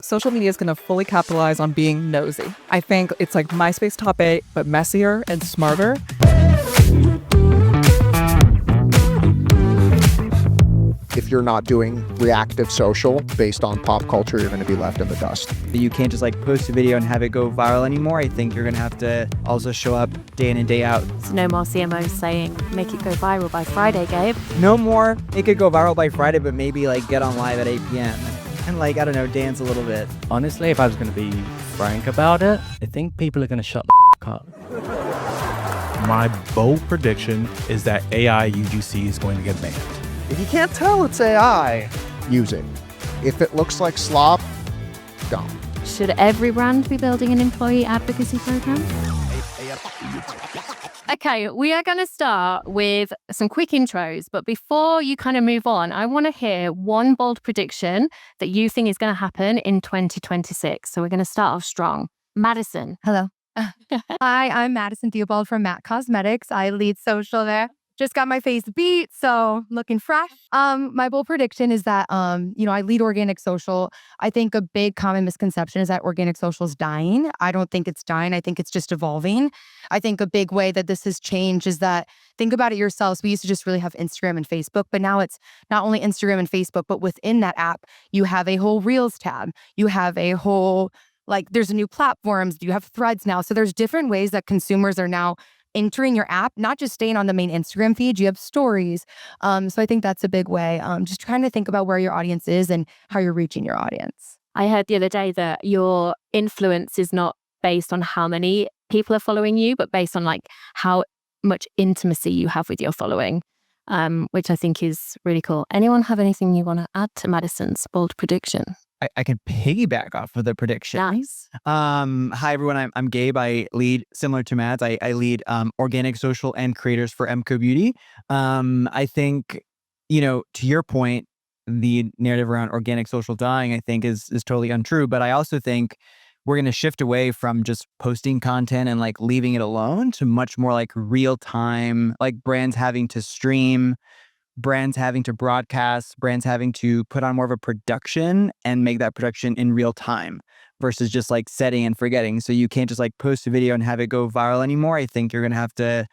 social media is going to fully capitalize on being nosy. I think it's like MySpace top 8, but messier and smarter. If you're not doing reactive social based on pop culture, you're going to be left in the dust. You can't just like post a video and have it go viral anymore. I think you're going to have to also show up day in and day out. So no more CMOs saying, make it go viral by Friday, Gabe. No more, it could go viral by Friday, but maybe like get on live at 8 p.m. and like, I don't know, dance a little bit. Honestly, if I was going to be frank about it, I think people are going to shut the f*** up. My bold prediction is that AI UGC is going to get banned. If you can't tell it's AI, use it. If it looks like slop, don't. Should every brand be building an employee advocacy program? Okay, we are going to start with some quick intros, but before you kind of move on, I want to hear one bold prediction that you think is going to happen in 2026. So we're going to start off strong. Madisen. Hello. Hi, I'm Madisen Theobald from M.A.C Cosmetics. I lead social there. Just got my face beat, so looking fresh. My bold prediction is that, I lead organic social. I think a big common misconception is that organic social is dying. I don't think it's dying. I think it's just evolving. I think a big way that this has changed is that, think about it yourselves. We used to just really have Instagram and Facebook, but now it's not only Instagram and Facebook, but within that app, you have a whole Reels tab. You have a whole, there's a new platforms. You have threads now. So there's different ways that consumers are now entering your app, not just staying on the main Instagram feed. You have stories. So I think that's a big way. Just trying to think about where your audience is and how you're reaching your audience. I heard the other day that your influence is not based on how many people are following you, but based on how much intimacy you have with your following, which I think is really cool. Anyone have anything you want to add to Madisen's bold prediction? I can piggyback off of the prediction. Nice. Hi, everyone. I'm Gabe. I lead, similar to Mads, I lead organic social and creators for MCoBeauty. I think, to your point, the narrative around organic social dying, I think is totally untrue. But I also think we're going to shift away from just posting content and leaving it alone to much more real time, brands having to stream, brands having to broadcast, brands having to put on more of a production and make that production in real time versus just setting and forgetting. So you can't just post a video and have it go viral anymore. I think you're going to have to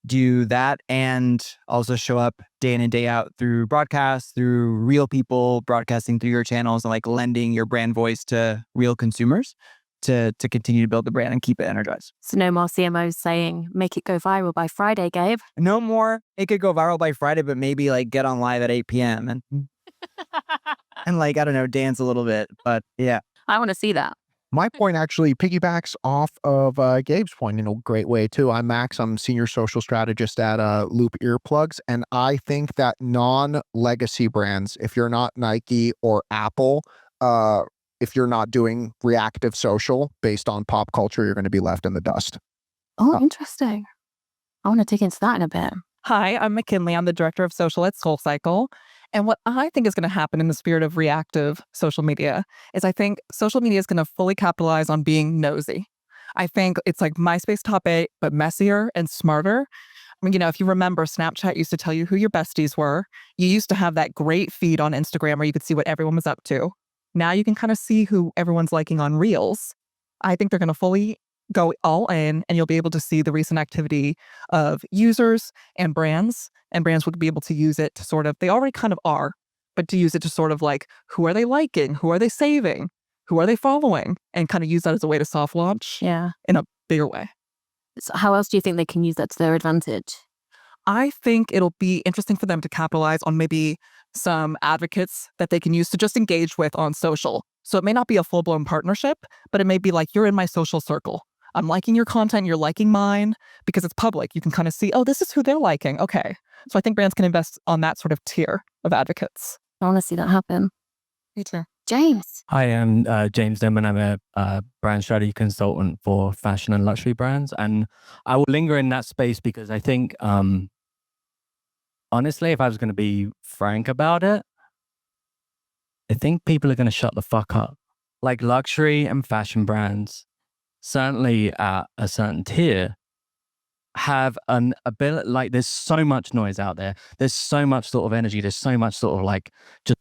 do that and also show up day in and day out through broadcasts, through real people broadcasting through your channels and lending your brand voice to real consumers to continue to build the brand and keep it energized. So no more CMOs saying, make it go viral by Friday, Gabe. No more. It could go viral by Friday, but maybe get on live at 8 p.m. and I don't know, dance a little bit. But yeah. I want to see that. My point actually piggybacks off of Gabe's point in a great way too. I'm Max. I'm senior social strategist at Loop Earplugs. And I think that non-legacy brands, if you're not Nike or Apple, if you're not doing reactive social based on pop culture, you're going to be left in the dust. Oh, interesting. I want to dig into that in a bit. Hi, I'm McKinley. I'm the director of social at SoulCycle. And what I think is going to happen in the spirit of reactive social media is I think social media is going to fully capitalize on being nosy. I think it's like MySpace top 8, but messier and smarter. I mean, if you remember, Snapchat used to tell you who your besties were. You used to have that great feed on Instagram where you could see what everyone was up to. Now you can kind of see who everyone's liking on Reels. I think they're going to fully go all in, and you'll be able to see the recent activity of users and brands would be able to use it to they already kind of are, but to use it to who are they liking? Who are they saving? Who are they following? And kind of use that as a way to soft launch in a bigger way. So how else do you think they can use that to their advantage? I think it'll be interesting for them to capitalize on maybe some advocates that they can use to just engage with on social. So it may not be a full-blown partnership, but it may be you're in my social circle. I'm liking your content, you're liking mine, because it's public. You can kind of see, oh, this is who they're liking. Okay. So I think brands can invest on that sort of tier of advocates. I want to see that happen. Me too. James. Hi, I'm James Denman. I'm a brand strategy consultant for fashion and luxury brands. And I will linger in that space because I think, honestly, if I was going to be frank about it, I think people are going to shut the fuck up. Luxury and fashion brands, certainly at a certain tier, have an ability, there's so much noise out there. There's so much sort of energy. There's so much sort of just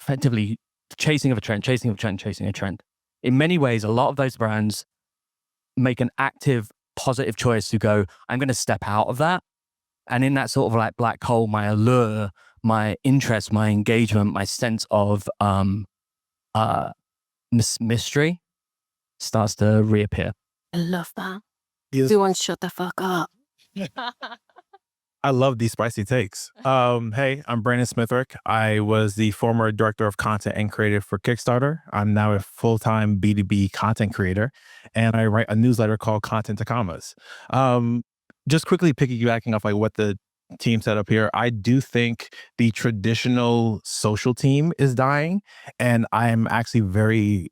effectively chasing of a trend, chasing of a trend, chasing a trend. In many ways, a lot of those brands make an active, positive choice to go, I'm going to step out of that. And in that sort of like black hole, my allure, my interest, my engagement, my sense of mystery starts to reappear. I love that. Yes. Everyone shut the fuck up. I love these spicy takes. Hey, I'm Brandon Smithwrick. I was the former director of content and creative for Kickstarter. I'm now a full-time B2B content creator, and I write a newsletter called Content to Commas. Just quickly piggybacking off like what the team set up here, I do think the traditional social team is dying, and I'm actually very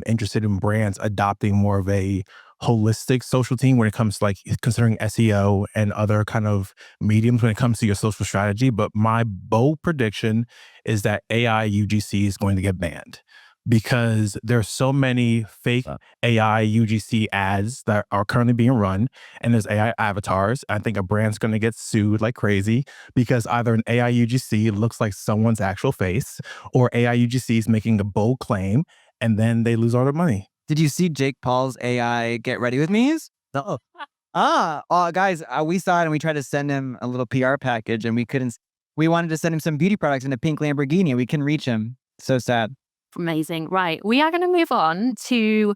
interested in brands adopting more of a holistic social team when it comes to like considering SEO and other kind of mediums when it comes to your social strategy. But my bold prediction is that AI UGC is going to get banned because there's so many fake AI UGC ads that are currently being run, and there's AI avatars. I think a brand's going to get sued like crazy because either an AI UGC looks like someone's actual face, or AI UGC is making a bold claim, and then they lose all their money. Did you see Jake Paul's AI Get Ready With Me's? No. Guys, we saw it and we tried to send him a little PR package and we couldn't. We wanted to send him some beauty products in a pink Lamborghini and we couldn't reach him. So sad. Amazing. Right. We are going to move on to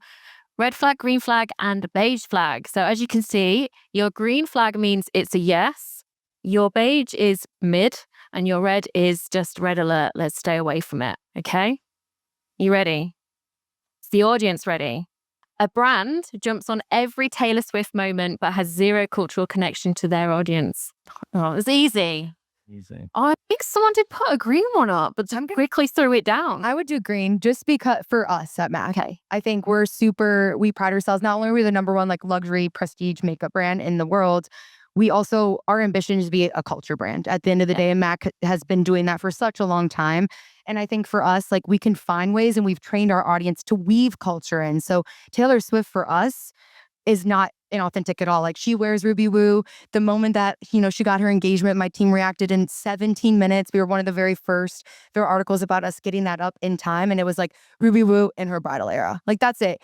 red flag, green flag, and beige flag. So as you can see, your green flag means it's a yes. Your beige is mid and your red is just red alert. Let's stay away from it. Okay. You ready? The audience ready? A brand jumps on every Taylor Swift moment but has zero cultural connection to their audience. Oh, it's easy. Easy. Oh, I think someone did put a green one up, but some quickly threw it down. I would do green just because for us at MAC. Okay. I think we pride ourselves. Not only are we the #1 like luxury prestige makeup brand in the world, we also, our ambition is to be a culture brand. At the end of the day, and MAC has been doing that for such a long time. And I think for us, like we can find ways and we've trained our audience to weave culture in. So Taylor Swift for us is not inauthentic at all. Like she wears Ruby Woo. The moment that, she got her engagement, my team reacted in 17 minutes. We were one of the very first. There are articles about us getting that up in time. And it was like Ruby Woo in her bridal era. Like that's it.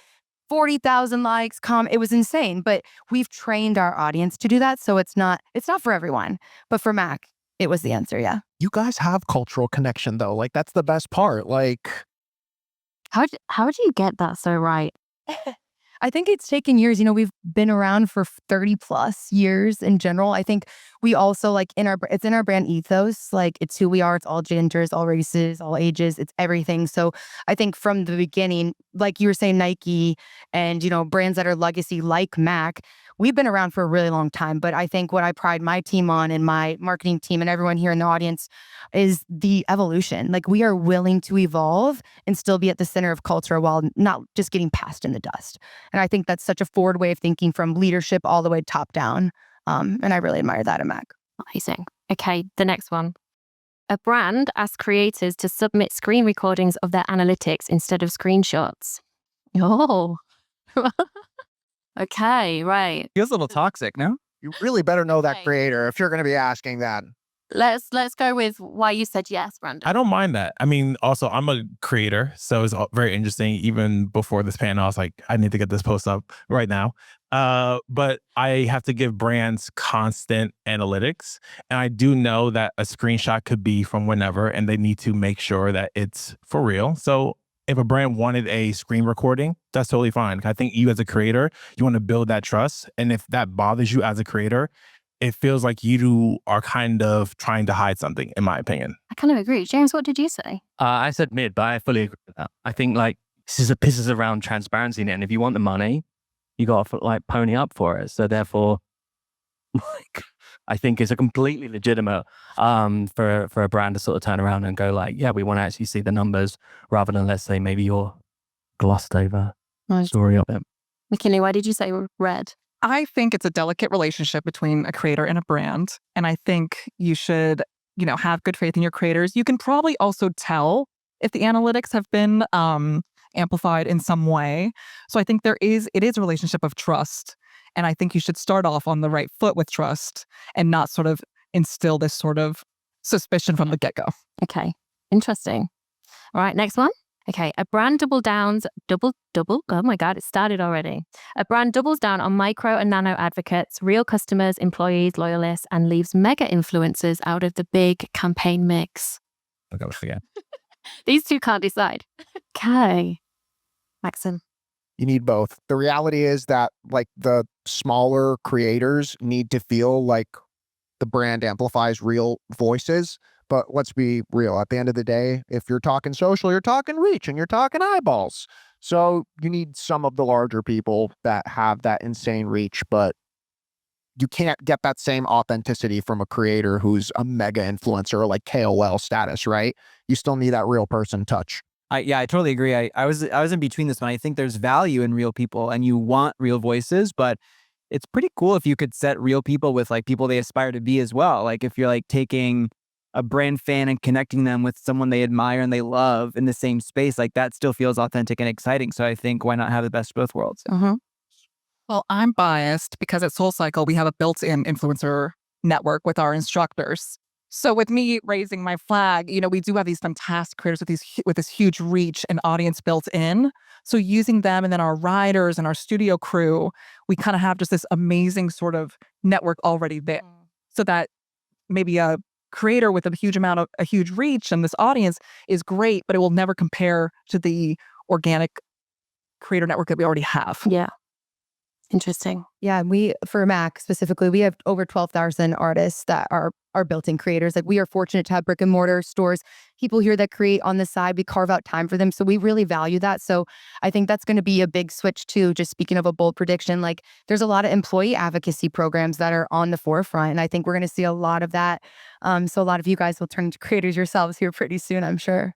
40,000 likes, it was insane. But we've trained our audience to do that. So it's not for everyone. But for MAC, it was the answer. Yeah. You guys have cultural connection though. Like that's the best part. Like How do you get that so right? I think it's taken years. We've been around for 30 plus years in general. I think we also like it's in our brand ethos. Like it's who we are. It's all genders, all races, all ages. It's everything. So I think from the beginning, like you were saying, Nike and, brands that are legacy like MAC, we've been around for a really long time. But I think what I pride my team on and my marketing team and everyone here in the audience is the evolution. Like we are willing to evolve and still be at the center of culture while not just getting passed in the dust. And I think that's such a forward way of thinking from leadership all the way top down. And I really admire that at MAC. Amazing. Okay, the next one. A brand asks creators to submit screen recordings of their analytics instead of screenshots. Oh. Okay, right. Feels a little toxic, no? you really better know that Okay. creator if you're going to be asking that. Let's go with why you said yes, Brandon. I don't mind that. I mean, also, I'm a creator, so it's very interesting. Even before this panel, I was like, I need to get this post up right now. But I have to give brands constant analytics. And I do know that a screenshot could be from whenever, and they need to make sure that it's for real. So if a brand wanted a screen recording, that's totally fine. I think you as a creator, you want to build that trust. And if that bothers you as a creator, it feels like you are kind of trying to hide something, in my opinion. I kind of agree. James, what did you say? I said mid, but I fully agree with that. I think like this is around transparency, and if you want the money, you got to like pony up for it. So therefore, like, I think it's a completely legitimate for a brand to sort of turn around and go like, yeah, we want to actually see the numbers rather than, let's say, maybe your glossed over story of it. McKinley, why did you say red? I think it's a delicate relationship between a creator and a brand. And I think you should, have good faith in your creators. You can probably also tell if the analytics have been amplified in some way. So I think it is a relationship of trust. And I think you should start off on the right foot with trust and not sort of instill this sort of suspicion from the get-go. Okay, interesting. All right, next one. Okay, a brand oh my God, it started already. A brand doubles down on micro and nano advocates, real customers, employees, loyalists, and leaves mega influencers out of the big campaign mix. Yeah. These two can't decide. Okay. Maksim. You need both. The reality is that like the smaller creators need to feel like the brand amplifies real voices. But let's be real. At the end of the day, if you're talking social, you're talking reach and you're talking eyeballs. So you need some of the larger people that have that insane reach, but you can't get that same authenticity from a creator who's a mega influencer or like KOL status, right? You still need that real person touch. I totally agree. I was in between this one. I think there's value in real people and you want real voices, but it's pretty cool if you could set real people with like people they aspire to be as well. Like if you're like taking a brand fan and connecting them with someone they admire and they love in the same space, like that still feels authentic and exciting. So I think why not have the best of both worlds? Well, I'm biased because at SoulCycle, we have a built-in influencer network with our instructors. So with me raising my flag, we do have these fantastic creators with this huge reach and audience built in. So using them and then our riders and our studio crew, we kind of have just this amazing sort of network already there. So that maybe a creator with a huge reach and this audience is great, but it will never compare to the organic creator network that we already have. Yeah. Interesting. Yeah, for MAC specifically, we have over 12,000 artists that are built-in creators. Like we are fortunate to have brick and mortar stores, people here that create on the side. We carve out time for them, so we really value that. So I think that's going to be a big switch too. Just speaking of a bold prediction, like there's a lot of employee advocacy programs that are on the forefront, and I think we're going to see a lot of that. So a lot of you guys will turn into creators yourselves here pretty soon, I'm sure.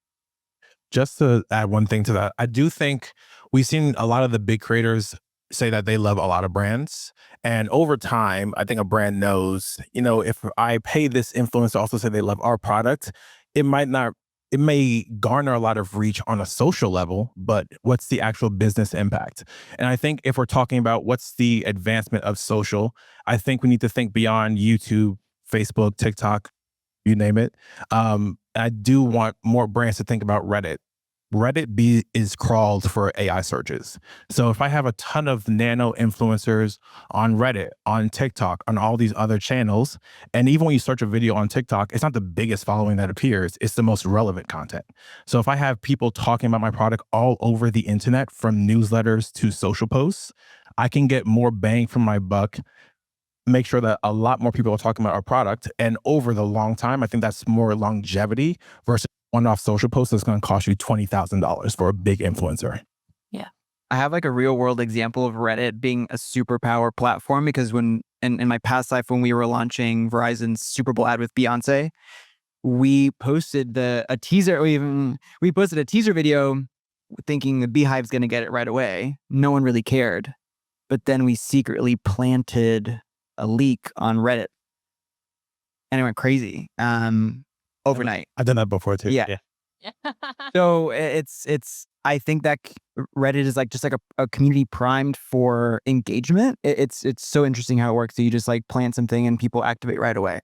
Just to add one thing to that, I do think we've seen a lot of the big creators say that they love a lot of brands. And over time, I think a brand knows, if I pay this influencer to also say they love our product, it may garner a lot of reach on a social level, but what's the actual business impact? And I think if we're talking about what's the advancement of social, I think we need to think beyond YouTube, Facebook, TikTok, you name it. I do want more brands to think about Reddit. Reddit is crawled for AI searches. So if I have a ton of nano influencers on Reddit, on TikTok, on all these other channels, and even when you search a video on TikTok, it's not the biggest following that appears, it's the most relevant content. So if I have people talking about my product all over the internet, from newsletters to social posts, I can get more bang for my buck, make sure that a lot more people are talking about our product. And over the long time, I think that's more longevity versus one-off social post that's going to cost you $20,000 for a big influencer. Yeah. I have like a real world example of Reddit being a superpower platform because when in my past life, when we were launching Verizon's Super Bowl ad with Beyonce, we posted a teaser video thinking the Beehive's going to get it right away. No one really cared. But then we secretly planted a leak on Reddit and it went crazy. Overnight. I've done that before too. Yeah. So I think that Reddit is like just like a community primed for engagement. It's so interesting how it works. So you just like plant something and people activate right away.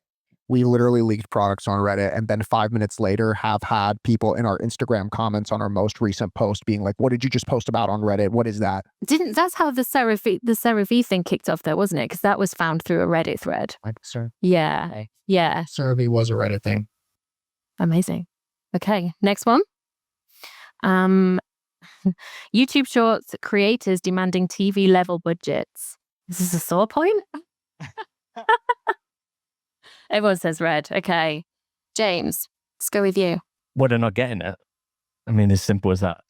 We literally leaked products on Reddit and then 5 minutes later have had people in our Instagram comments on our most recent post being like, what did you just post about on Reddit? What is that? That's how the CeraVe thing kicked off though, wasn't it? Because that was found through a Reddit thread. Yeah. Yeah. CeraVe was a Reddit thing. Amazing. Okay, next one. YouTube Shorts creators demanding TV level budgets. Is this a sore point? Everyone says red. Okay. James, let's go with you. Well, they're not getting it. I mean, as simple as that.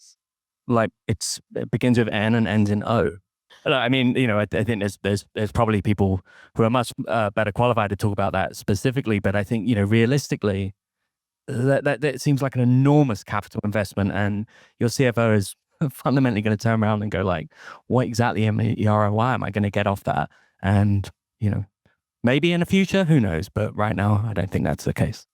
Like it begins with N and ends in O. I mean, I think there's probably people who are much better qualified to talk about that specifically, but I think, realistically, that seems like an enormous capital investment, and your CFO is fundamentally going to turn around and go like, what exactly ROI am I going to get off that? And, maybe in the future, who knows? But right now, I don't think that's the case.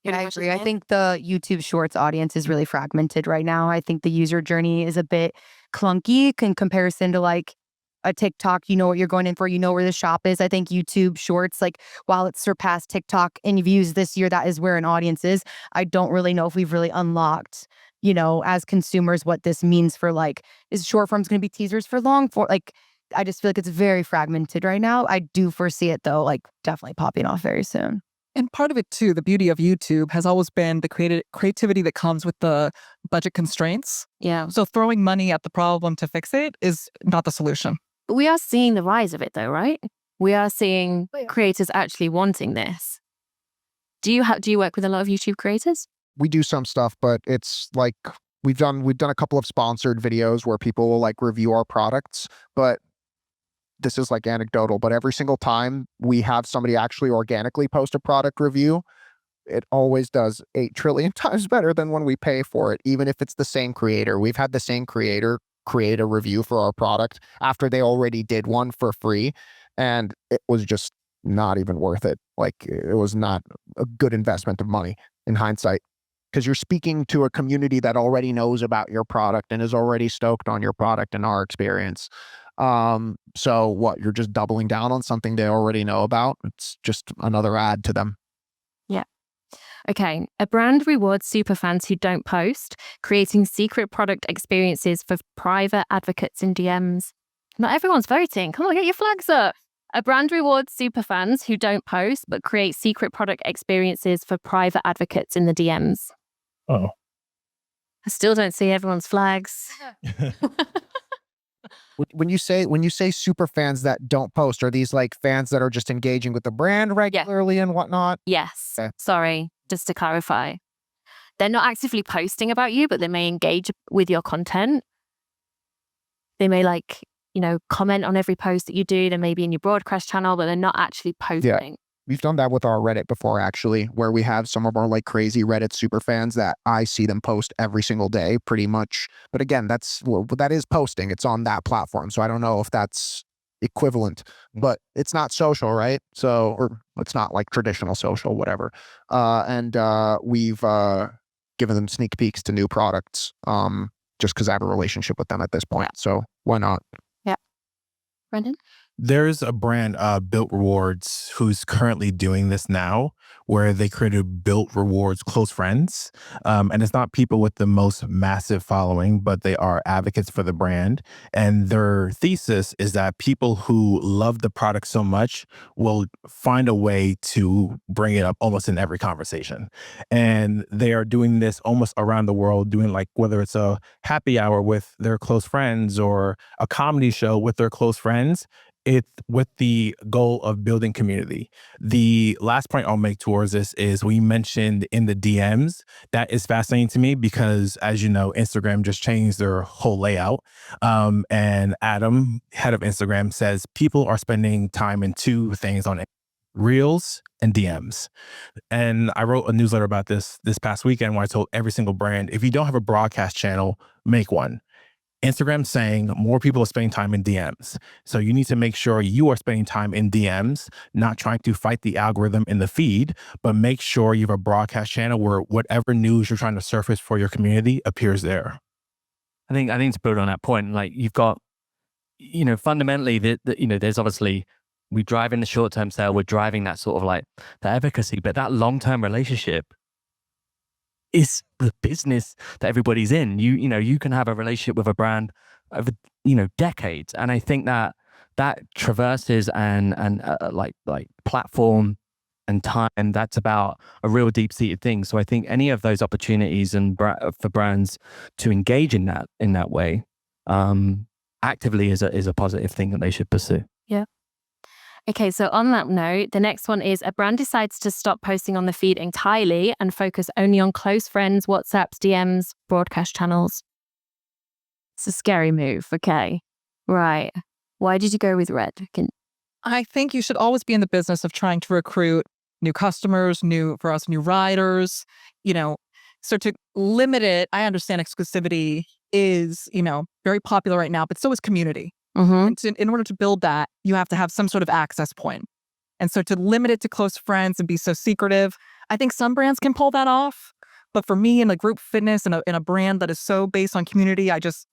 Yeah, I agree. I think the YouTube Shorts audience is really fragmented right now. I think the user journey is a bit clunky in comparison to like a TikTok. You know what you're going in for. You know where the shop is. I think YouTube Shorts, like while it's surpassed TikTok in views this year, that is where an audience is. I don't really know if we've really unlocked as consumers, what this means for like, is short form's going to be teasers for long form? Like, I just feel like it's very fragmented right now. I do foresee it though, like definitely popping off very soon. And part of it too, the beauty of YouTube has always been the creativity that comes with the budget constraints. Yeah. So throwing money at the problem to fix it is not the solution. But we are seeing the rise of it though, right? We are seeing creators actually wanting this. Do you work with a lot of YouTube creators? We do some stuff, but it's like we've done a couple of sponsored videos where people will like review our products, but this is like anecdotal, but every single time we have somebody actually organically post a product review, it always does 8 trillion times better than when we pay for it, even if it's the same creator. We've had the same creator create a review for our product after they already did one for free, and it was just not even worth it. Like, it was not a good investment of money in hindsight, because you're speaking to a community that already knows about your product and is already stoked on your product in our experience. So what, you're just doubling down on something they already know about? It's just another ad to them. Yeah. Okay. A brand rewards superfans who don't post, creating secret product experiences for private advocates in DMs. Not everyone's voting. Come on, get your flags up. A brand rewards superfans who don't post, but create secret product experiences for private advocates in the DMs. Oh. I still don't see everyone's flags. When you say super fans that don't post, are these like fans that are just engaging with the brand regularly and whatnot? Yes. Okay. Sorry, just to clarify. They're not actively posting about you, but they may engage with your content. They may comment on every post that you do. They may be in your broadcast channel, but they're not actually posting. Yeah. We've done that with our Reddit before, actually, where we have some of our like crazy Reddit super fans that I see them post every single day, pretty much. But again, that is posting. It's on that platform. So I don't know if that's equivalent, but it's not social, right? So, or it's not like traditional social, whatever. And we've given them sneak peeks to new products, just because I have a relationship with them at this point. So why not? Yeah. Brendan? There's a brand, Built Rewards, who's currently doing this now, where they created Built Rewards Close Friends. And it's not people with the most massive following, but they are advocates for the brand. And their thesis is that people who love the product so much will find a way to bring it up almost in every conversation. And they are doing this almost around the world, doing like whether it's a happy hour with their close friends or a comedy show with their close friends. It's with the goal of building community. The last point I'll make towards this is we mentioned in the DMs. That is fascinating to me because, as you know, Instagram just changed their whole layout. And Adam, head of Instagram, says people are spending time in 2 things on it: Reels and DMs. And I wrote a newsletter about this past weekend where I told every single brand, if you don't have a broadcast channel, make one. Instagram's saying more people are spending time in DMs. So you need to make sure you are spending time in DMs, not trying to fight the algorithm in the feed, but make sure you have a broadcast channel where whatever news you're trying to surface for your community appears there. I think to build on that point, like you've got, fundamentally, there's obviously, we drive in the short-term sale, we're driving that sort of like the advocacy, but that long-term relationship is the business that everybody's in. You can have a relationship with a brand over, decades. And I think that traverses and like platform and time, that's about a real deep-seated thing. So I think any of those opportunities and for brands to engage in that way, actively is a positive thing that they should pursue. Yeah. Okay, so on that note, the next one is a brand decides to stop posting on the feed entirely and focus only on close friends, WhatsApps, DMs, broadcast channels. It's a scary move. Okay. Right. Why did you go with red? I think you should always be in the business of trying to recruit new customers, new riders, so to limit it, I understand exclusivity is, very popular right now, but so is community. Mm-hmm. And in order to build that, you have to have some sort of access point. And so to limit it to close friends and be so secretive, I think some brands can pull that off. But for me, in a group fitness and in a brand that is so based on community, I just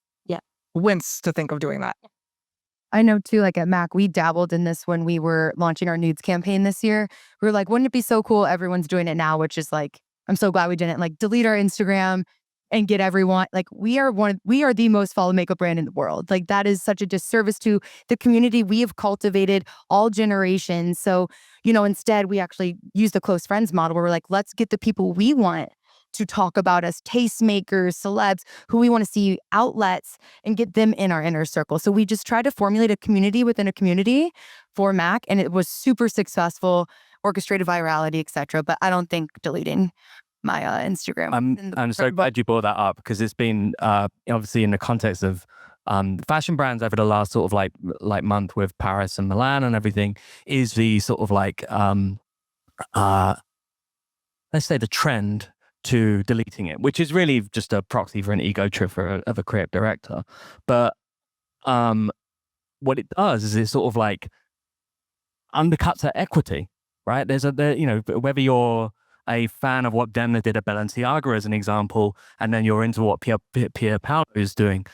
wince to think of doing that. I know too, like at M.A.C, we dabbled in this when we were launching our nudes campaign this year. We were like, wouldn't it be so cool? Everyone's doing it now, which is like, I'm so glad we didn't delete our Instagram, and get everyone, like we are the most followed makeup brand in the world. Like that is such a disservice to the community we have cultivated all generations. So, instead we actually use the close friends model where we're like, let's get the people we want to talk about us, tastemakers, celebs, who we want to see, outlets, and get them in our inner circle. So we just try to formulate a community within a community for MAC, and it was super successful, orchestrated virality, etc. But I don't think deleting my Instagram. I'm so glad you brought that up, because it's been obviously in the context of fashion brands over the last sort of like month with Paris and Milan and everything, is the sort of like let's say the trend to deleting it, which is really just a proxy for an ego trip of a creative director. But what it does is it sort of like undercuts her equity, right? Whether you're a fan of what Denman did at Balenciaga as an example, and then you're into what Pierre Paolo is doing,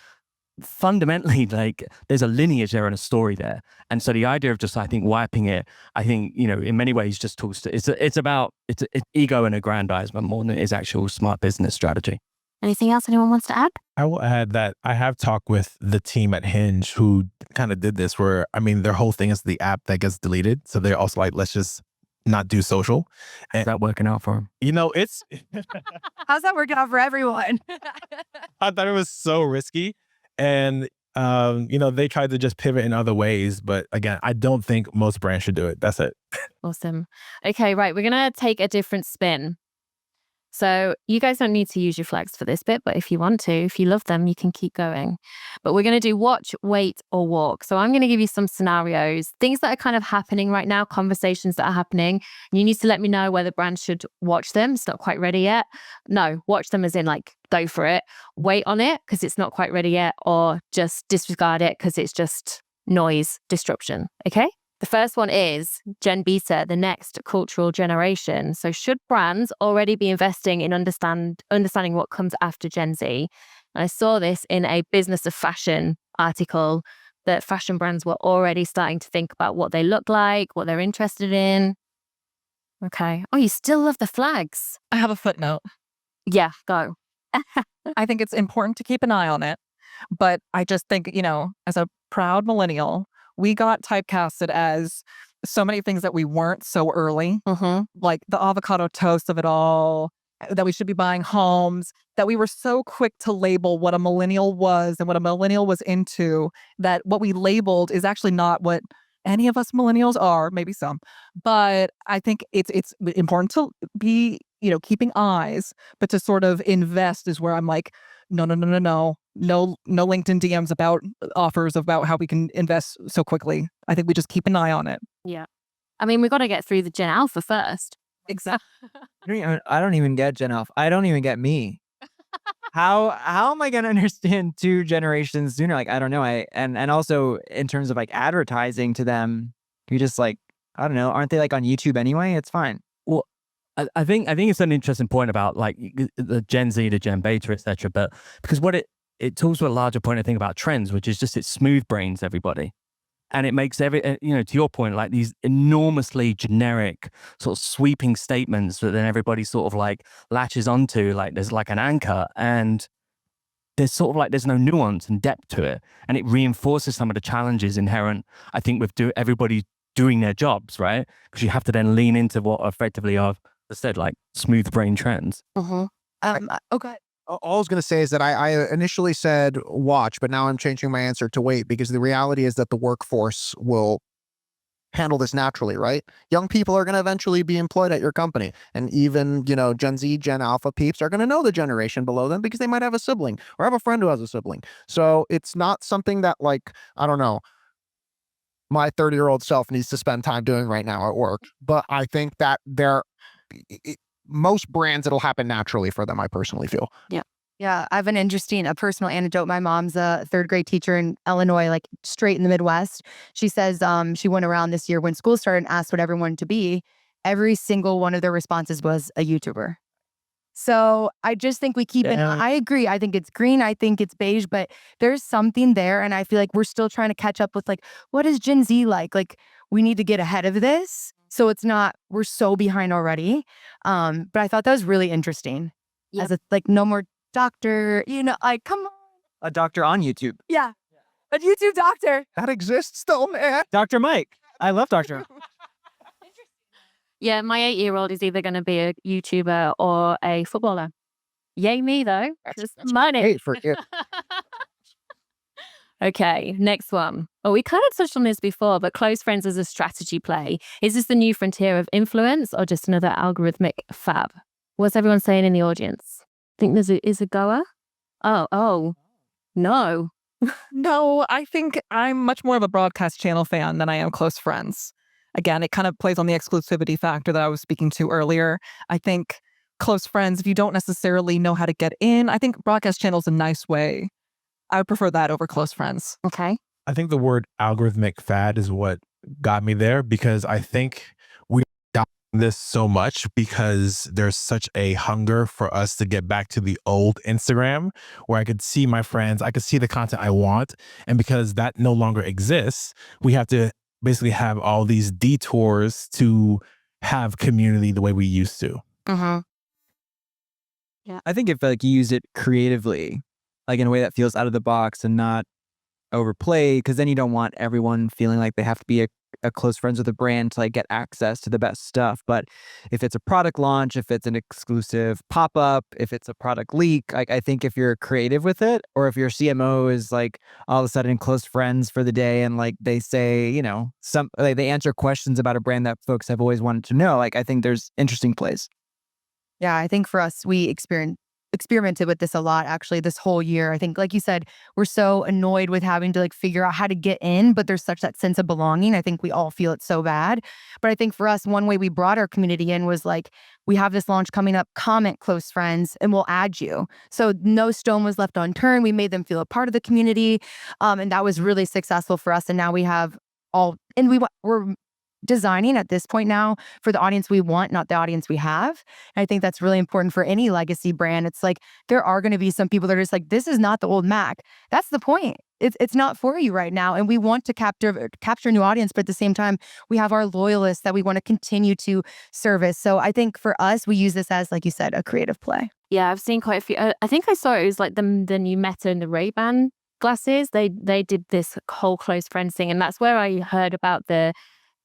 fundamentally, like there's a lineage there and a story there. And so the idea of just, I think, wiping it, I think, in many ways just talks to, it's ego and aggrandizement more than it is actual smart business strategy. Anything else anyone wants to add? I will add that I have talked with the team at Hinge who kind of did this, where, their whole thing is the app that gets deleted. So they're also like, let's just not do social. And, is that working out for them? It's... How's that working out for everyone? I thought it was so risky. And, they tried to just pivot in other ways. But again, I don't think most brands should do it. That's it. Awesome. Okay, right. We're going to take a different spin. So you guys don't need to use your flags for this bit, but if you want to, if you love them, you can keep going. But we're going to do watch, wait, or walk. So I'm going to give you some scenarios, things that are kind of happening right now, conversations that are happening. You need to let me know whether brands should watch them. It's not quite ready yet. No, watch them as in like, go for it. Wait on it because it's not quite ready yet, or just disregard it because it's just noise, disruption. Okay? The first one is Gen Beta, the next cultural generation. So should brands already be investing in understanding what comes after Gen Z? And I saw this in a Business of Fashion article that fashion brands were already starting to think about what they look like, what they're interested in. Okay. Oh, you still love the flags. I have a footnote. Yeah, go. I think it's important to keep an eye on it. But I just think, as a proud millennial, we got typecasted as so many things that we weren't so early, like the avocado toast of it all, that we should be buying homes, that we were so quick to label what a millennial was and what a millennial was into, that what we labeled is actually not what any of us millennials are, maybe some. But I think it's important to be, keeping eyes, but to sort of invest is where I'm like, no LinkedIn DMs about offers about how we can invest so quickly. I think we just keep an eye on it. Yeah. We got to get through the Gen Alpha first. Exactly. I don't even get Gen Alpha. I don't even get me. How am I going to understand 2 generations sooner? Like, I don't know. And also in terms of like advertising to them, you just like, I don't know. Aren't they like on YouTube anyway? It's fine. Well, I think it's an interesting point about like the Gen Z, the Gen Beta, etc. But because what it talks to a larger point, I think, about trends, which is just it smooth brains everybody. And it makes to your point, like these enormously generic sort of sweeping statements that then everybody sort of like latches onto, like there's like an anchor, and there's sort of like, there's no nuance and depth to it. And it reinforces some of the challenges inherent, I think, with everybody doing their jobs, right? Because you have to then lean into what effectively are, as I said, like smooth brain trends. Okay. All I was going to say is that I initially said watch, but now I'm changing my answer to wait, because the reality is that the workforce will handle this naturally, right? Young people are going to eventually be employed at your company. And even, Gen Z, Gen Alpha peeps are going to know the generation below them because they might have a sibling or have a friend who has a sibling. So it's not something that, like, I don't know, my 30-year-old self needs to spend time doing right now at work. But I think that most brands, it'll happen naturally for them, I personally feel. Yeah, I have a personal anecdote. My mom's a 3rd grade teacher in Illinois, like straight in the Midwest. She says she went around this year when school started and asked what everyone wanted to be. Every single one of their responses was a YouTuber. So I just think we keep I agree. I think it's green. I think it's beige, but there's something there. And I feel like we're still trying to catch up with like, what is Gen Z like? Like, we need to get ahead of this. So it's not, we're so behind already. But I thought that was really interesting. Yep. As no more doctor, like, come on. A doctor on YouTube. Yeah. A YouTube doctor. That exists though, man. Dr. Mike. I love Dr. Yeah, my 8-year-old is either going to be a YouTuber or a footballer. Yay me, though. Just money. Hey, for it. Okay, next one. Oh, we kind of touched on this before, but close friends as a strategy play. Is this the new frontier of influence or just another algorithmic fab? What's everyone saying in the audience? Think there's a goer? Oh, no. No, I think I'm much more of a broadcast channel fan than I am close friends. Again, it kind of plays on the exclusivity factor that I was speaking to earlier. I think close friends, if you don't necessarily know how to get in, I think broadcast channel is a nice way. I would prefer that over close friends. Okay. I think the word algorithmic fad is what got me there, because I think we down this so much because there's such a hunger for us to get back to the old Instagram where I could see my friends, I could see the content I want. And because that no longer exists, we have to basically have all these detours to have community the way we used to. Mm-hmm. I think if like you use it creatively, like in a way that feels out of the box and not overplayed, because then you don't want everyone feeling like they have to be a close friends with a brand to like get access to the best stuff. But if it's a product launch, if it's an exclusive pop-up, if it's a product leak, like I think if you're creative with it, or if your CMO is like all of a sudden close friends for the day and like they say, some like they answer questions about a brand that folks have always wanted to know, like I think there's interesting plays. Yeah, I think for us, we experimented with this a lot actually this whole year. I think, like you said, we're so annoyed with having to like figure out how to get in, but there's such that sense of belonging. I think we all feel it so bad. But I think for us, one way we brought our community in was like, we have this launch coming up, comment close friends, and we'll add you. So no stone was left unturned. We made them feel a part of the community. And that was really successful for us. And now we have we're designing at this point now for the audience we want, not the audience we have. And I think that's really important for any legacy brand. It's like there are going to be some people that are just like, this is not the old Mac. That's the point. It's not for you right now. And we want to capture a new audience, but at the same time, we have our loyalists that we want to continue to service. So I think for us, we use this as, like you said, a creative play. Yeah, I've seen quite a few. I think I saw it was like the new Meta and the Ray-Ban glasses. They did this whole close friends thing. And that's where I heard about the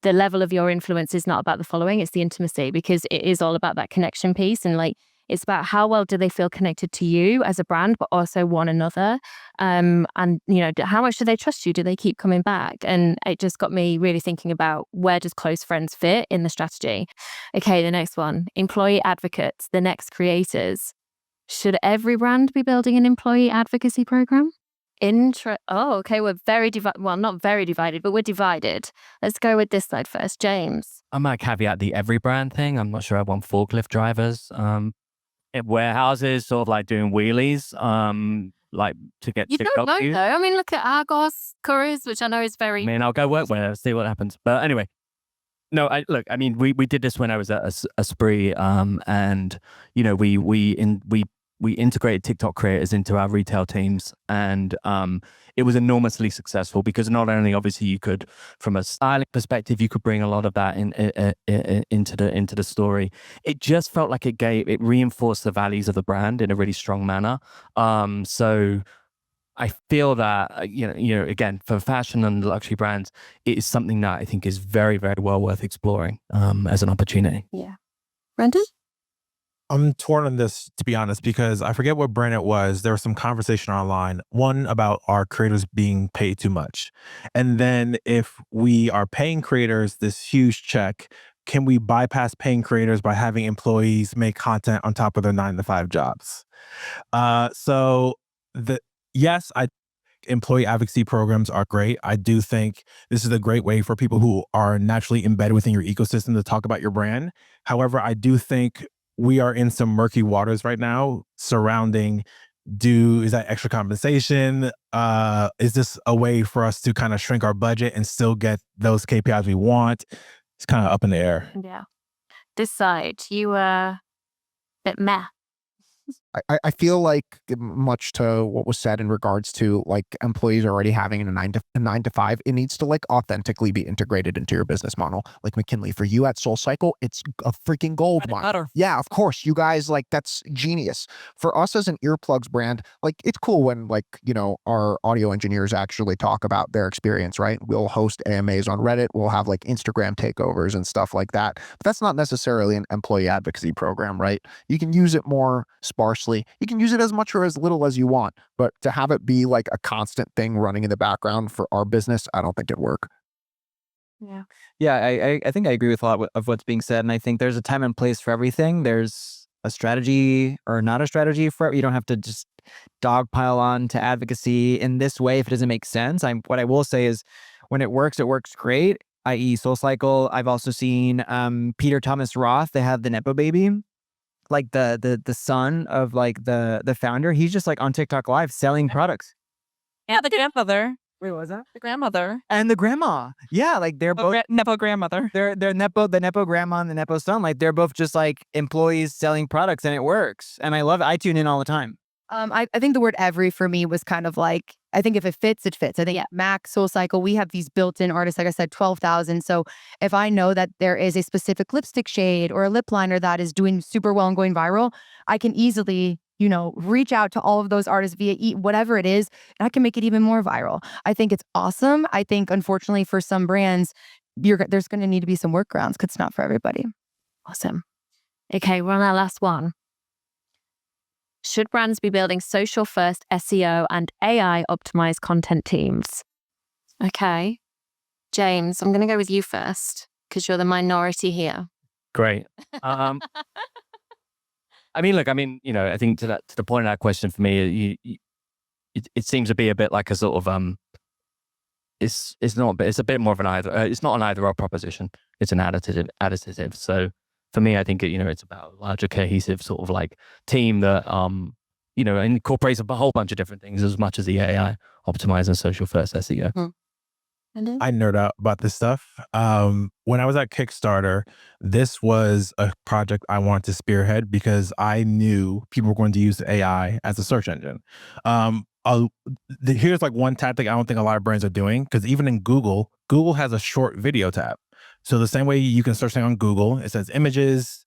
level of your influence is not about the following, it's the intimacy, because it is all about that connection piece. And like, it's about how well do they feel connected to you as a brand, but also one another. And, how much do they trust you? Do they keep coming back? And it just got me really thinking about where does close friends fit in the strategy? Okay, the next one, employee advocates, the next creators. Should every brand be building an employee advocacy program? Okay, we're very divided. Well, not very divided, but we're divided. Let's go with this side first. James. I might caveat the every brand thing. I'm not sure I want forklift drivers in warehouses, sort of like doing wheelies, like to get You to don't know, though. I mean, look at Argos Couriers, which I know is very... I mean, I'll go work there, see what happens. But anyway, no, I mean, we did this when I was at a Spree, and we integrated TikTok creators into our retail teams, and it was enormously successful because not only obviously you could, from a styling perspective, you could bring a lot of that into the story. It just felt like it reinforced the values of the brand in a really strong manner. So I feel that again, for fashion and luxury brands, it is something that I think is very, very well worth exploring as an opportunity. Yeah, Brendan. I'm torn on this, to be honest, because I forget what brand it was. There was some conversation online, one about our creators being paid too much. And then if we are paying creators this huge check, can we bypass paying creators by having employees make content on top of their 9-to-5 jobs? Employee advocacy programs are great. I do think this is a great way for people who are naturally embedded within your ecosystem to talk about your brand. However, I do think we are in some murky waters right now surrounding, is that extra compensation? Is this a way for us to kind of shrink our budget and still get those KPIs we want? It's kind of up in the air. Yeah. This side, you were a bit meh. I feel like much to what was said in regards to like employees already having a 9 to 5, it needs to like authentically be integrated into your business model. Like McKinley, for you at SoulCycle, it's a freaking gold mine. Butter. Yeah, of course, you guys like that's genius. For us as an Earplugs brand, like it's cool when like our audio engineers actually talk about their experience, right? We'll host AMAs on Reddit, we'll have like Instagram takeovers and stuff like that. But that's not necessarily an employee advocacy program, right? You can use it more sparsely. You can use it as much or as little as you want, but to have it be like a constant thing running in the background for our business, I don't think it'd work. Yeah, I think I agree with a lot of what's being said, and I think there's a time and place for everything. There's a strategy or not a strategy for it. You don't have to just dogpile on to advocacy in this way if it doesn't make sense. What I will say is when it works great, i.e. SoulCycle. I've also seen Peter Thomas Roth, they have the Nepo baby. Like the son of like the founder, he's just like on TikTok live selling products. Yeah, the grandmother. Wait, what was that? The grandmother. And the grandma. Yeah, like they're both Nepo grandmother. they're the Nepo grandma and the Nepo son. Like they're both just like employees selling products, and it works. And I love it. I tune in all the time. I think the word every for me was kind of like, I think if it fits, it fits. I think M.A.C, SoulCycle, we have these built-in artists, like I said, 12,000. So if I know that there is a specific lipstick shade or a lip liner that is doing super well and going viral, I can easily, reach out to all of those artists via whatever it is, and I can make it even more viral. I think it's awesome. I think, unfortunately, for some brands, there's going to need to be some workarounds because it's not for everybody. Awesome. Okay, we're on our last one. Should brands be building social first SEO and AI optimized content teams? Okay. James, I'm going to go with you first because you're the minority here. Great. I think to the point of that question for me, it seems to be a bit like a sort of it's a bit more of an either. It's not an either or proposition. It's an additive. So for me, I think it's about a larger cohesive sort of like team that incorporates a whole bunch of different things as much as the AI optimize and social first SEO. I nerd out about this stuff. When I was at Kickstarter, this was a project I wanted to spearhead because I knew people were going to use AI as a search engine. Here's like one tactic I don't think a lot of brands are doing, because even in Google has a short video tab. So the same way you can search something on Google, it says images,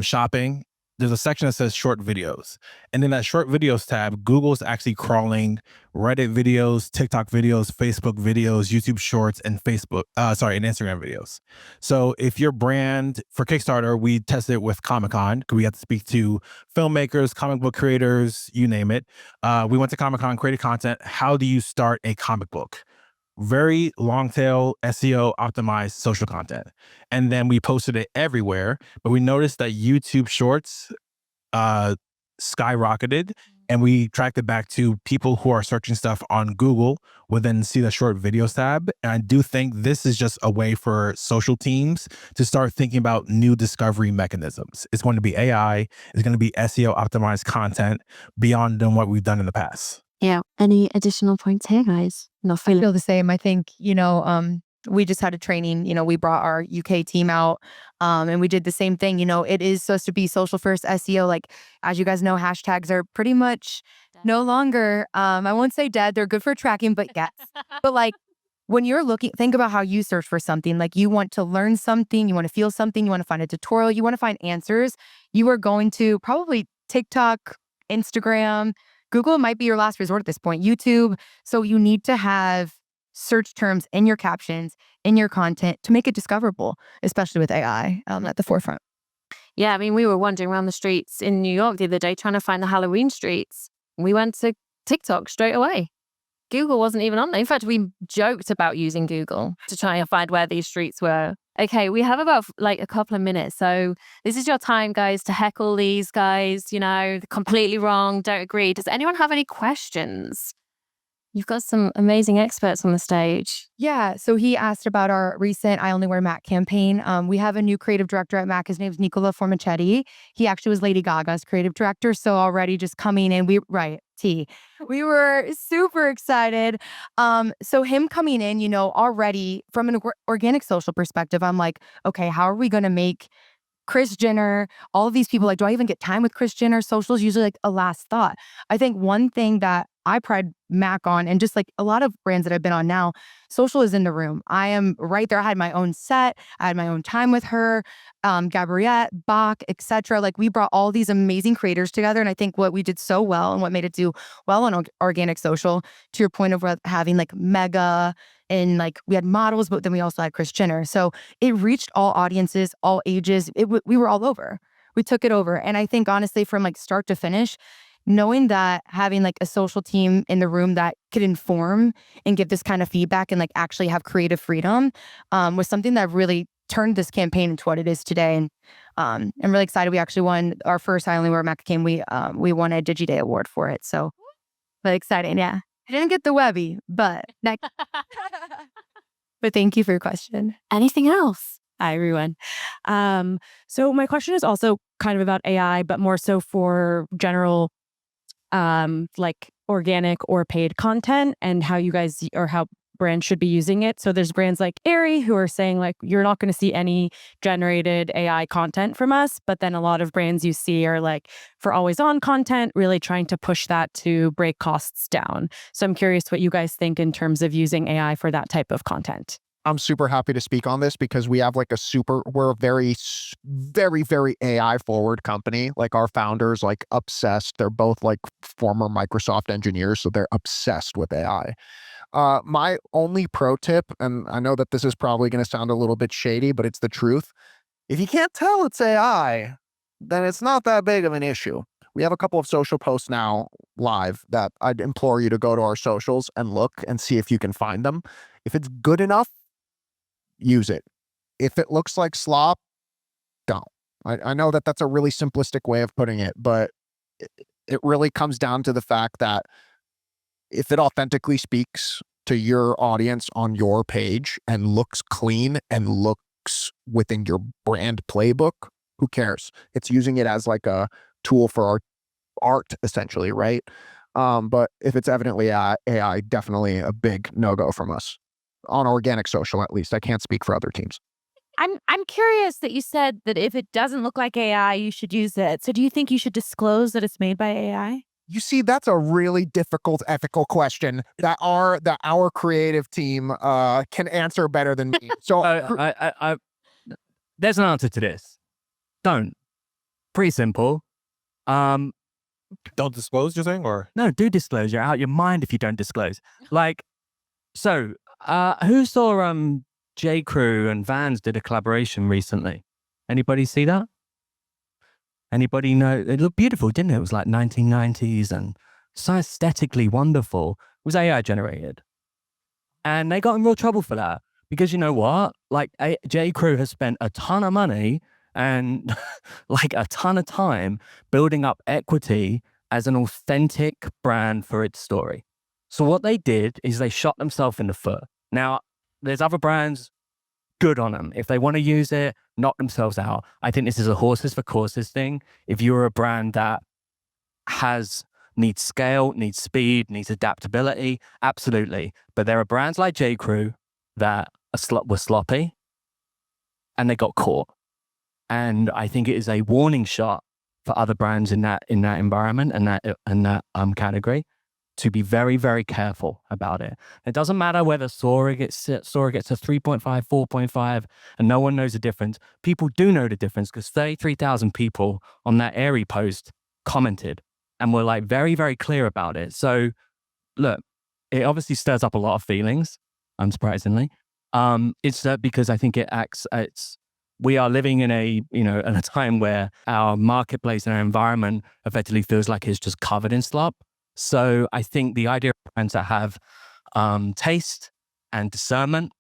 shopping. There's a section that says short videos. And in that short videos tab, Google's actually crawling Reddit videos, TikTok videos, Facebook videos, YouTube shorts, and and Instagram videos. So if your brand, for Kickstarter, we tested it with Comic-Con because we had to speak to filmmakers, comic book creators, you name it. We went to Comic-Con, created content. How do you start a comic book? Very long tail SEO optimized social content. And then we posted it everywhere, but we noticed that YouTube shorts skyrocketed, and we tracked it back to people who are searching stuff on Google will then see the short videos tab. And I do think this is just a way for social teams to start thinking about new discovery mechanisms. It's going to be AI, it's going to be SEO optimized content beyond than what we've done in the past. Yeah. Any additional points here, guys? I feel the same. I think, we just had a training, we brought our UK team out and we did the same thing. It is supposed to be social first SEO. Like, as you guys know, hashtags are pretty much no longer, I won't say dead. They're good for tracking, but yes. But like, when you're think about how you search for something, like you want to learn something, you want to feel something, you want to find a tutorial, you want to find answers. You are going to probably TikTok, Instagram, Google might be your last resort at this point, YouTube. So you need to have search terms in your captions, in your content to make it discoverable, especially with AI at the forefront. Yeah, I mean, we were wandering around the streets in New York the other day trying to find the Halloween streets. We went to TikTok straight away. Google wasn't even on there. In fact, we joked about using Google to try and find where these streets were. Okay, we have about like a couple of minutes. So this is your time, guys, to heckle these guys, completely wrong, don't agree. Does anyone have any questions? You've got some amazing experts on the stage. Yeah, so he asked about our recent I Only Wear MAC campaign. We have a new creative director at MAC. His name's Nicola Formichetti. He actually was Lady Gaga's creative director. So already just coming in, we were super excited. So him coming in, already from an organic social perspective, I'm like, okay, how are we going to make Kris Jenner, all of these people, like, do I even get time with Kris Jenner? Social is usually like a last thought. I think one thing that I pride MAC on, and just like a lot of brands that I've been on now, social is in the room. I am right there. I had my own set. I had my own time with her, Gabriel, Bach, etc. Like, we brought all these amazing creators together. And I think what we did so well and what made it do well on organic social, to your point of having like mega, and like we had models, but then we also had Kris Jenner. So it reached all audiences, all ages. We were all over. We took it over. And I think honestly, from like start to finish, knowing that having like a social team in the room that could inform and give this kind of feedback and like actually have creative freedom was something that really turned this campaign into what it is today. And I'm really excited. We actually won our first I Only Wear MAC campaign. We won a DigiDay award for it. So really exciting. Yeah. I didn't get the Webby, but but thank you for your question. Anything else? Hi, everyone. So my question is also kind of about AI, but more so for general, like organic or paid content and how you guys or how brands should be using it. So there's brands like Aerie who are saying like, you're not going to see any generated AI content from us. But then a lot of brands you see are like for always on content, really trying to push that to break costs down. So I'm curious what you guys think in terms of using AI for that type of content. I'm super happy to speak on this because we have like we're a very, very AI forward company. Like our founders, like obsessed. They're both like former Microsoft engineers, so they're obsessed with AI. My only pro tip, and I know that this is probably going to sound a little bit shady, but it's the truth. If you can't tell it's AI, then it's not that big of an issue. We have a couple of social posts now live that I'd implore you to go to our socials and look and see if you can find them. If it's good enough, use it. If it looks like slop, don't. I know that that's a really simplistic way of putting it, but it really comes down to the fact that if it authentically speaks to your audience on your page and looks clean and looks within your brand playbook, who cares? It's using it as like a tool for our art, essentially, right? But if it's evidently AI, definitely a big no-go from us. On organic social, at least. I can't speak for other teams. I'm curious that you said that if it doesn't look like AI, you should use it. So do you think you should disclose that it's made by AI? You see, that's a really difficult ethical question that our creative team can answer better than me. So there's an answer to this. Don't. Pretty simple. Don't disclose, you're saying, or No, do disclose. You're out your mind if you don't disclose. Like, so who saw J. Crew and Vans did a collaboration recently? Anybody see that? Anybody know? It looked beautiful, didn't it? It was like 1990s and so aesthetically wonderful. It was AI generated. And they got in real trouble for that. Because you know what? Like J. Crew has spent a ton of money and like a ton of time building up equity as an authentic brand for its story. So what they did is they shot themselves in the foot. Now, there's other brands, good on them. If they want to use it, knock themselves out. I think this is a horses for courses thing. If you're a brand that needs scale, needs speed, needs adaptability, absolutely. But there are brands like J. Crew that were sloppy and they got caught. And I think it is a warning shot for other brands in that environment and that category to be very, very careful about it. It doesn't matter whether Sora gets a 3.5, 4.5, and no one knows the difference. People do know the difference because 33,000 people on that Aerie post commented and were like very, very clear about it. So look, it obviously stirs up a lot of feelings, unsurprisingly. It's because I think we are living in a time where our marketplace and our environment effectively feels like it's just covered in slop. So I think the idea of brands that have taste and discernment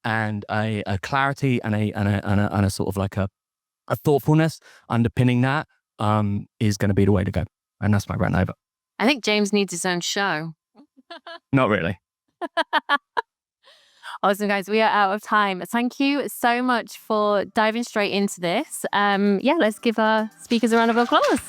and a clarity and a sort of like a thoughtfulness underpinning that is going to be the way to go. And that's my rant over. I think James needs his own show. Not really. Awesome, guys. We are out of time. Thank you so much for diving straight into this. Let's give our speakers a round of applause.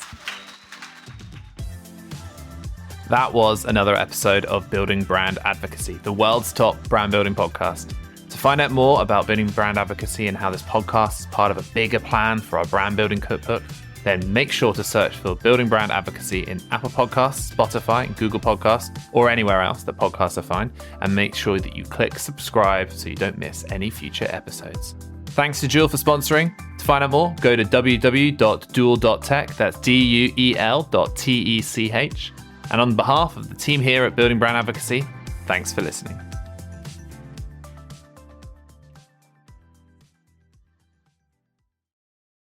That was another episode of Building Brand Advocacy, the world's top brand building podcast. To find out more about building brand advocacy and how this podcast is part of a bigger plan for our brand building cookbook, then make sure to search for Building Brand Advocacy in Apple Podcasts, Spotify, Google Podcasts, or anywhere else that podcasts are found, and make sure that you click subscribe so you don't miss any future episodes. Thanks to Duel for sponsoring. To find out more, go to www.duel.tech, that's duel.tech. And on behalf of the team here at Building Brand Advocacy, thanks for listening.